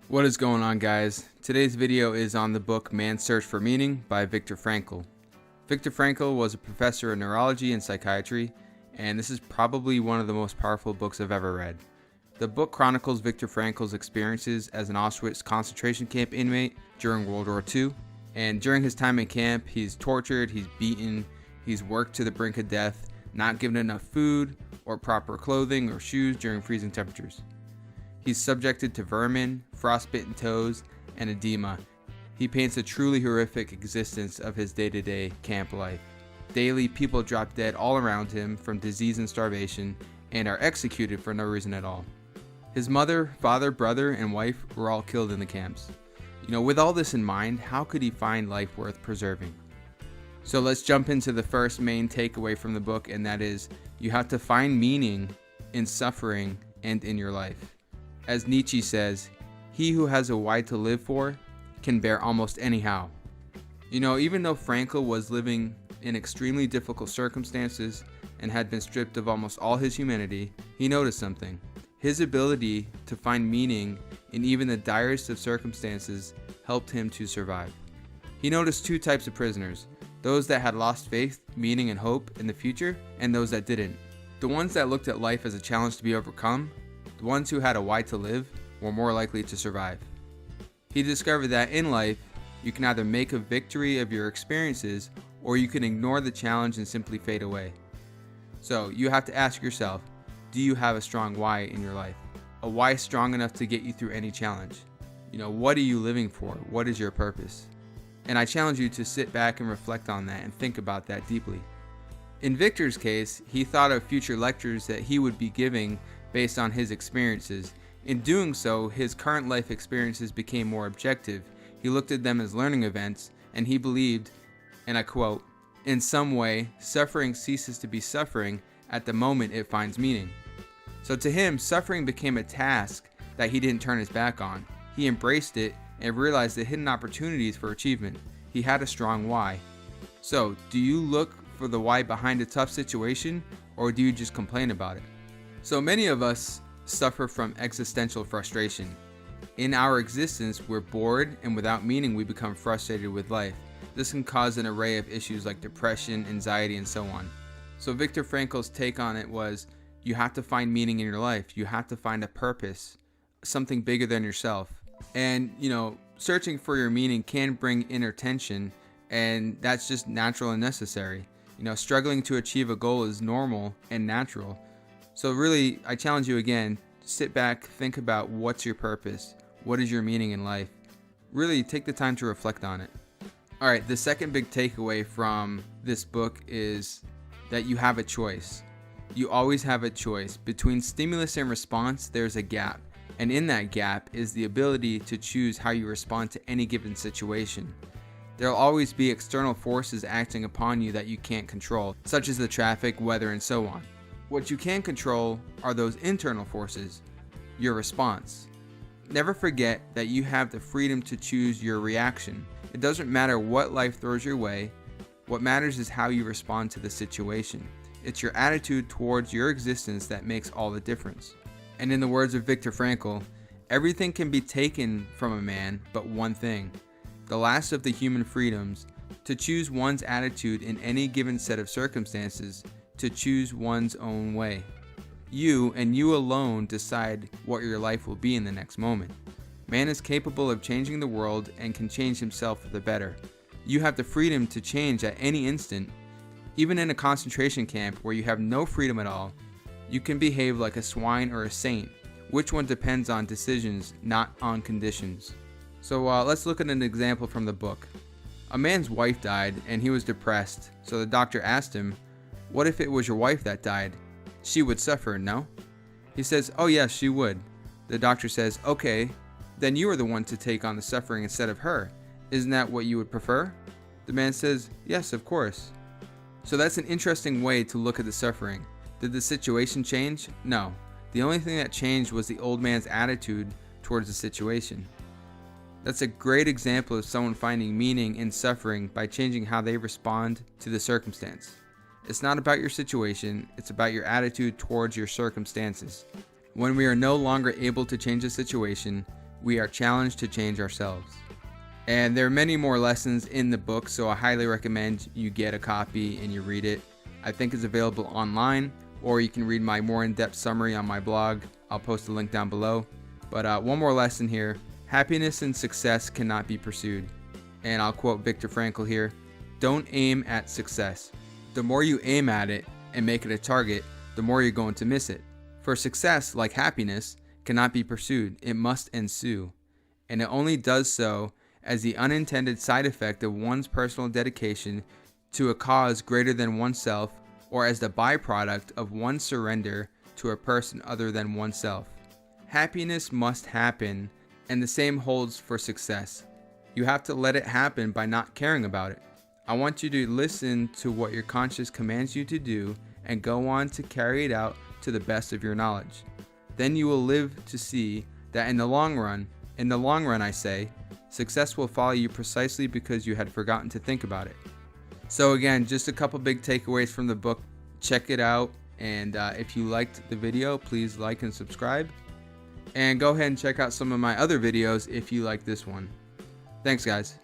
What is going on, guys? Today's video is on the book Man's Search for Meaning by Viktor Frankl. Viktor Frankl was a professor of neurology and psychiatry, and this is probably one of the most powerful books I've ever read. The book chronicles Viktor Frankl's experiences as an Auschwitz concentration camp inmate during World War II, and during his time in camp, he's tortured, he's beaten, he's worked to the brink of death, not given enough food or proper clothing or shoes during freezing temperatures. He's subjected to vermin, frostbitten toes, and edema. He paints a truly horrific existence of his day-to-day camp life. Daily, people drop dead all around him from disease and starvation, and are executed for no reason at all. His mother, father, brother, and wife were all killed in the camps. With all this in mind, how could he find life worth preserving? So let's jump into the first main takeaway from the book, and that is, you have to find meaning in suffering and in your life. As Nietzsche says, he who has a why to live for can bear almost anyhow. Even though Frankl was living in extremely difficult circumstances and had been stripped of almost all his humanity, he noticed something. His ability to find meaning in even the direst of circumstances helped him to survive. He noticed two types of prisoners, those that had lost faith, meaning, and hope in the future, and those that didn't. The ones that looked at life as a challenge to be overcome, the ones who had a why to live, were more likely to survive. He discovered that in life, you can either make a victory of your experiences, or you can ignore the challenge and simply fade away. So you have to ask yourself, do you have a strong why in your life? A why strong enough to get you through any challenge? What are you living for? What is your purpose? And I challenge you to sit back and reflect on that and think about that deeply. In Victor's case, he thought of future lectures that he would be giving based on his experiences. In doing so, his current life experiences became more objective. He looked at them as learning events, and he believed, and I quote, "In some way, suffering ceases to be suffering at the moment it finds meaning." So to him, suffering became a task that he didn't turn his back on. He embraced it and realized the hidden opportunities for achievement. He had a strong why. So, do you look for the why behind a tough situation, or do you just complain about it? So many of us suffer from existential frustration. In our existence, we're bored, and without meaning, we become frustrated with life. This can cause an array of issues like depression, anxiety, and so on. So Viktor Frankl's take on it was, you have to find meaning in your life. You have to find a purpose, something bigger than yourself. And, searching for your meaning can bring inner tension, and that's just natural and necessary. Struggling to achieve a goal is normal and natural. So really, I challenge you again, sit back, think about what's your purpose, what is your meaning in life. Really take the time to reflect on it. All right, the second big takeaway from this book is that you have a choice. You always have a choice. Between stimulus and response, there's a gap. And in that gap is the ability to choose how you respond to any given situation. There'll always be external forces acting upon you that you can't control, such as the traffic, weather, and so on. What you can control are those internal forces, your response. Never forget that you have the freedom to choose your reaction. It doesn't matter what life throws your way. What matters is how you respond to the situation. It's your attitude towards your existence that makes all the difference. And in the words of Viktor Frankl, everything can be taken from a man but one thing, the last of the human freedoms, to choose one's attitude in any given set of circumstances, to choose one's own way. You and you alone decide what your life will be in the next moment. Man is capable of changing the world and can change himself for the better. You have the freedom to change at any instant. Even in a concentration camp where you have no freedom at all, you can behave like a swine or a saint. Which one depends on decisions, not on conditions. So let's look at an example from the book. A man's wife died and he was depressed, so the doctor asked him, "What if it was your wife that died? She would suffer, no?" He says, "Oh yes, she would." The doctor says, "Okay, then you are the one to take on the suffering instead of her. Isn't that what you would prefer?" The man says, "Yes, of course." So that's an interesting way to look at the suffering. Did the situation change? No. The only thing that changed was the old man's attitude towards the situation. That's a great example of someone finding meaning in suffering by changing how they respond to the circumstance. It's not about your situation, it's about your attitude towards your circumstances. When we are no longer able to change a situation, we are challenged to change ourselves. And there are many more lessons in the book, so I highly recommend you get a copy and you read it. I think it's available online, or you can read my more in-depth summary on my blog. I'll post a link down below. But one more lesson here. Happiness and success cannot be pursued. And I'll quote Viktor Frankl here. Don't aim at success. The more you aim at it and make it a target, the more you're going to miss it. For success, like happiness, cannot be pursued. It must ensue. And it only does so as the unintended side effect of one's personal dedication to a cause greater than oneself, or as the byproduct of one's surrender to a person other than oneself. Happiness must happen, and the same holds for success. You have to let it happen by not caring about it. I want you to listen to what your conscience commands you to do and go on to carry it out to the best of your knowledge. Then you will live to see that in the long run I say, success will follow you precisely because you had forgotten to think about it. So again, just a couple big takeaways from the book. Check it out, and if you liked the video, please like and subscribe. And go ahead and check out some of my other videos if you like this one. Thanks, guys.